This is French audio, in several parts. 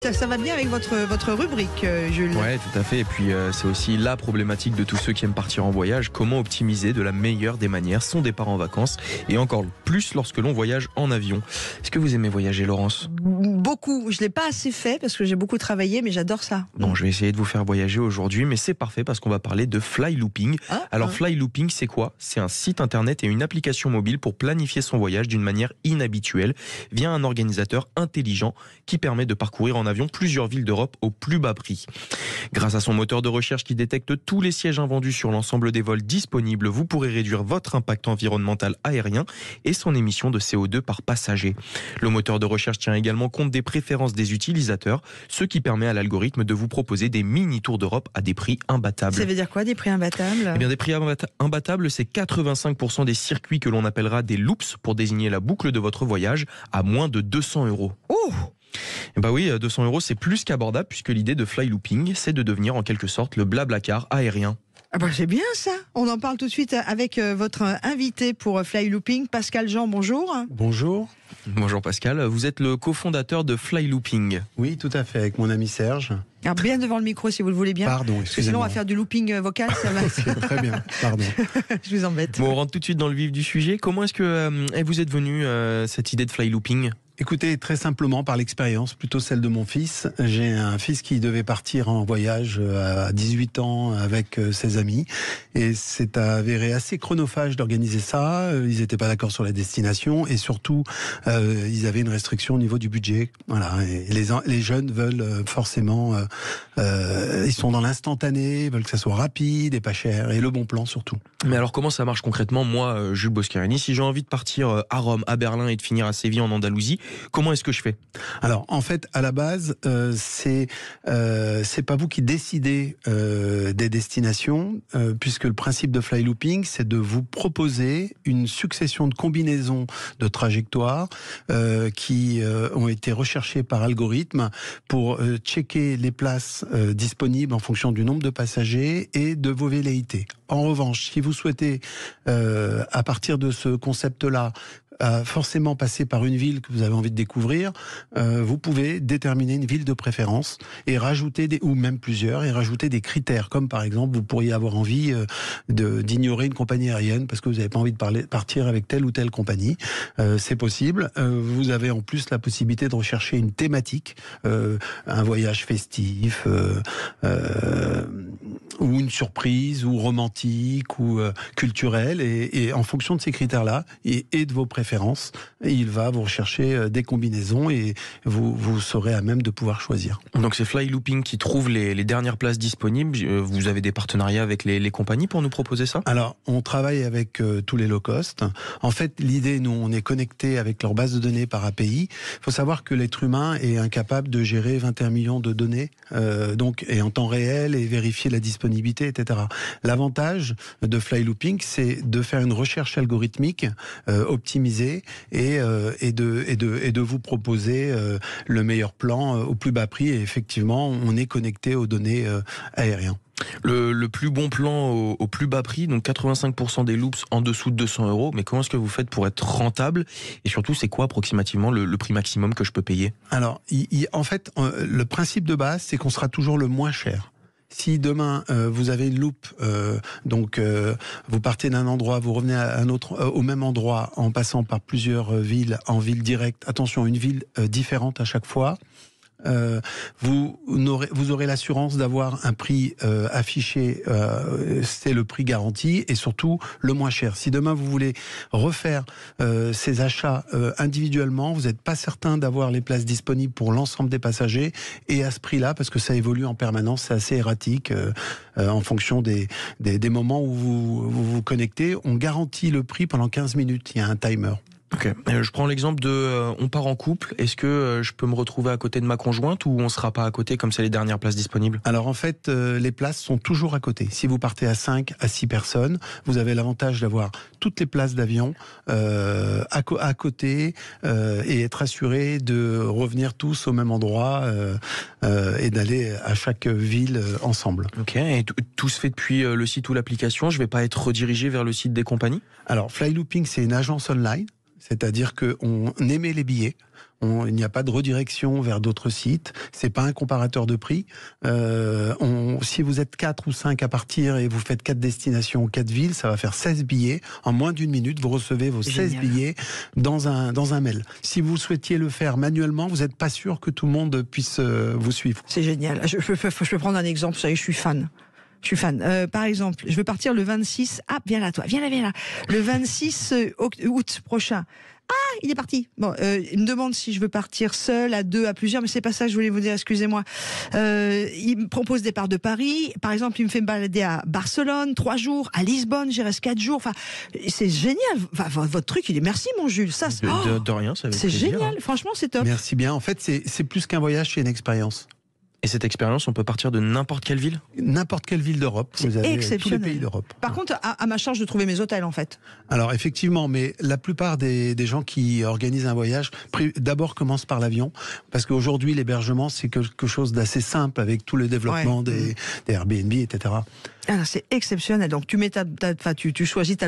Ça va bien avec votre rubrique, Jules. Ouais, tout à fait. Et puis c'est aussi la problématique de tous ceux qui aiment partir en voyage. Comment optimiser de la meilleure des manières son départ en vacances, et encore plus lorsque l'on voyage en avion. Est-ce que vous aimez voyager, Laurence ? Beaucoup. Je l'ai pas assez fait parce que j'ai beaucoup travaillé, mais j'adore ça. Bon, je vais essayer de vous faire voyager aujourd'hui, mais c'est parfait parce qu'on va parler de Flylooping. Alors Flylooping, c'est quoi ? C'est un site internet et une application mobile pour planifier son voyage d'une manière inhabituelle via un organisateur intelligent qui permet de parcourir en avion plusieurs villes d'Europe au plus bas prix. Grâce à son moteur de recherche qui détecte tous les sièges invendus sur l'ensemble des vols disponibles, vous pourrez réduire votre impact environnemental aérien et son émission de CO2 par passager. Le moteur de recherche tient également compte des préférences des utilisateurs, ce qui permet à l'algorithme de vous proposer des mini-tours d'Europe à des prix imbattables. Ça veut dire quoi, des prix imbattables ? Eh bien, des prix imbattables, c'est 85% des circuits que l'on appellera des loops pour désigner la boucle de votre voyage à moins de 200 €. Oh ! Bah oui, 200 € c'est plus qu'abordable puisque l'idée de Flylooping, c'est de devenir en quelque sorte le Blablacar aérien. Ah bah c'est bien ça. On en parle tout de suite avec votre invité pour Flylooping, Pascal Jean, bonjour. Bonjour. Bonjour Pascal, vous êtes le cofondateur de Flylooping. Oui, tout à fait, avec mon ami Serge. Alors bien devant le micro si vous le voulez bien. Pardon, parce que sinon on va faire du looping vocal, ça va. Très bien, pardon. Je vous embête. Bon, on rentre tout de suite dans le vif du sujet. Comment est-ce que vous êtes venu cette idée de Flylooping ? Écoutez, très simplement par l'expérience, plutôt celle de mon fils. J'ai un fils qui devait partir en voyage à 18 ans avec ses amis. Et c'est avéré assez chronophage d'organiser ça. Ils n'étaient pas d'accord sur la destination. Et surtout, ils avaient une restriction au niveau du budget. Voilà. Et les jeunes veulent forcément... ils sont dans l'instantané, ils veulent que ça soit rapide et pas cher. Et le bon plan surtout. Mais alors comment ça marche concrètement ? Moi, Jules Boscarini, si j'ai envie de partir à Rome, à Berlin et de finir à Séville en Andalousie, comment est-ce que je fais ? Alors, en fait, à la base, c'est pas vous qui décidez des destinations, puisque le principe de Flylooping, c'est de vous proposer une succession de combinaisons de trajectoires qui ont été recherchées par algorithme pour checker les places disponibles en fonction du nombre de passagers et de vos velléités. En revanche, si vous souhaitez, à partir de ce concept-là, forcément passer par une ville que vous avez envie de découvrir, vous pouvez déterminer une ville de préférence et rajouter ou même plusieurs, et rajouter des critères, comme par exemple, vous pourriez avoir envie d'ignorer une compagnie aérienne parce que vous n'avez pas envie de partir avec telle ou telle compagnie. C'est possible. Vous avez en plus la possibilité de rechercher une thématique, un voyage festif, ou une surprise, ou romantique, ou culturel, et en fonction de ces critères-là, et de vos préférences, il va vous rechercher des combinaisons, et vous serez à même de pouvoir choisir. Donc c'est Flylooping qui trouve les dernières places disponibles. Vous avez des partenariats avec les compagnies pour nous proposer ça ? Alors, on travaille avec tous les low cost. En fait, l'idée, nous, on est connecté avec leur base de données par API. Il faut savoir que l'être humain est incapable de gérer 21 millions de données, et en temps réel, et vérifier la disponibilité, etc. L'avantage de Flylooping, c'est de faire une recherche algorithmique optimisée et de vous proposer le meilleur plan au plus bas prix. Et effectivement, on est connecté aux données aériennes. Le plus bon plan au plus bas prix, donc 85% des loops en dessous de 200 €. Mais comment est-ce que vous faites pour être rentable ? Et surtout, c'est quoi approximativement le prix maximum que je peux payer ? Alors, en fait, le principe de base, c'est qu'on sera toujours le moins cher. Si demain vous avez une loop, vous partez d'un endroit, vous revenez à un autre, au même endroit, en passant par plusieurs villes, en ville directe. Attention, une ville différente à chaque fois. Vous aurez l'assurance d'avoir un prix affiché, c'est le prix garanti, et surtout le moins cher. Si demain vous voulez refaire ces achats individuellement, vous n'êtes pas certain d'avoir les places disponibles pour l'ensemble des passagers, et à ce prix-là, parce que ça évolue en permanence, c'est assez erratique en fonction des moments où vous vous connectez. On garantit le prix pendant 15 minutes, il y a un timer. Ok. Je prends l'exemple de on part en couple. Est-ce que je peux me retrouver à côté de ma conjointe, ou on sera pas à côté comme c'est les dernières places disponibles ? Alors en fait, les places sont toujours à côté. Si vous partez à 5 à 6 personnes, vous avez l'avantage d'avoir toutes les places d'avion à côté, et être assuré de revenir tous au même endroit et d'aller à chaque ville ensemble. Ok. Et tout se fait depuis le site ou l'application ? Je vais pas être redirigé vers le site des compagnies ? Alors Flylooping, c'est une agence online. C'est-à-dire qu'on émet les billets. Il n'y a pas de redirection vers d'autres sites. C'est pas un comparateur de prix. Si vous êtes 4 ou 5 à partir et vous faites 4 destinations, 4 villes, ça va faire 16 billets. En moins d'une minute, vous recevez vos 16 billets dans un mail. Si vous souhaitiez le faire manuellement, vous n'êtes pas sûr que tout le monde puisse vous suivre. C'est génial. Je peux prendre un exemple. Vous savez, je suis fan. Par exemple, je veux partir le 26. Ah, viens là, toi. Viens là. Le 26 août prochain. Ah, il est parti. Bon, il me demande si je veux partir seul, à 2, à plusieurs, mais c'est pas ça que je voulais vous dire, excusez-moi. Il me propose départ de Paris. Par exemple, il me fait me balader à Barcelone, 3 jours, à Lisbonne, j'y reste 4 jours. Enfin, c'est génial. Enfin, votre truc, il est merci, mon Jules. Ça, de rien, ça c'est génial. Franchement, c'est top. Merci bien. En fait, c'est plus qu'un voyage, c'est une expérience. Et cette expérience, on peut partir de n'importe quelle ville ? N'importe quelle ville d'Europe. Vous avez tous les pays d'Europe. Par contre, à ma charge de trouver mes hôtels, en fait. Alors, effectivement, mais la plupart des gens qui organisent un voyage, d'abord commencent par l'avion, parce qu'aujourd'hui, l'hébergement, c'est quelque chose d'assez simple avec tout le développement des Airbnb, etc. Ah, c'est exceptionnel. Donc, tu mets tu choisis ta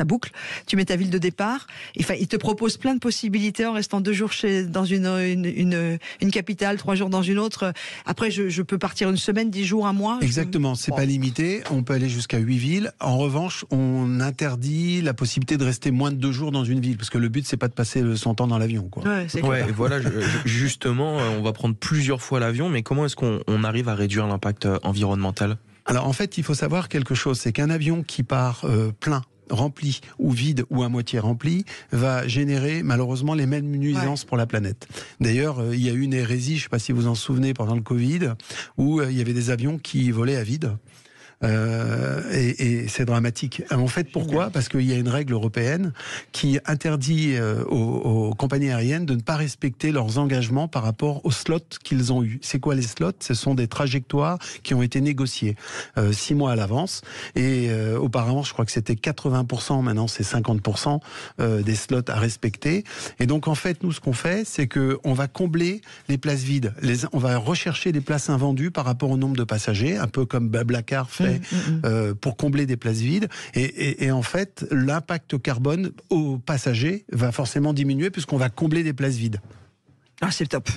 boucle, tu mets ta ville de départ. Enfin, il te propose plein de possibilités en restant 2 jours dans une capitale, 3 jours dans une autre. Après, je peux partir une semaine, 10 jours, un mois. Exactement, c'est pas limité. On peut aller jusqu'à 8 villes. En revanche, on interdit la possibilité de rester moins de 2 jours dans une ville, parce que le but, c'est pas de passer son temps dans l'avion, quoi. Ouais, et voilà, justement, on va prendre plusieurs fois l'avion, mais comment est-ce qu'on arrive à réduire l'impact environnemental ? Alors, en fait, il faut savoir quelque chose, c'est qu'un avion qui part plein, rempli ou vide ou à moitié rempli va générer malheureusement les mêmes nuisances pour la planète. D'ailleurs, il y a eu une hérésie, je ne sais pas si vous en souvenez, pendant le Covid, où il y avait des avions qui volaient à vide. Et c'est dramatique. En fait, pourquoi ? Parce qu'il y a une règle européenne qui interdit aux compagnies aériennes de ne pas respecter leurs engagements par rapport aux slots qu'ils ont eus. C'est quoi les slots ? Ce sont des trajectoires qui ont été négociées 6 mois à l'avance. Et auparavant, je crois que c'était 80%, maintenant c'est 50% des slots à respecter. Et donc, en fait, nous, ce qu'on fait, c'est qu'on va combler les places vides. On va rechercher des places invendues par rapport au nombre de passagers, un peu comme Blablacar fait pour combler des places vides. Et en fait, l'impact carbone aux passagers va forcément diminuer puisqu'on va combler des places vides. Ah, c'est top.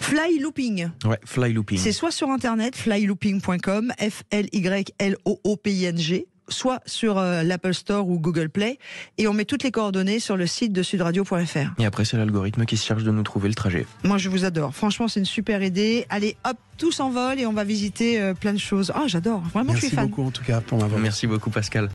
Fly Looping. Ouais, Fly Looping. C'est soit sur internet, flylooping.com, FLYLOOPING, soit sur l'Apple Store ou Google Play, et on met toutes les coordonnées sur le site de sudradio.fr. Et après, c'est l'algorithme qui se charge de nous trouver le trajet. Moi, je vous adore. Franchement, c'est une super idée. Allez, hop, tout s'envole et on va visiter plein de choses. Ah, j'adore. Vraiment, je suis fan. Merci beaucoup, en tout cas, pour m'avoir. Merci beaucoup, Pascal.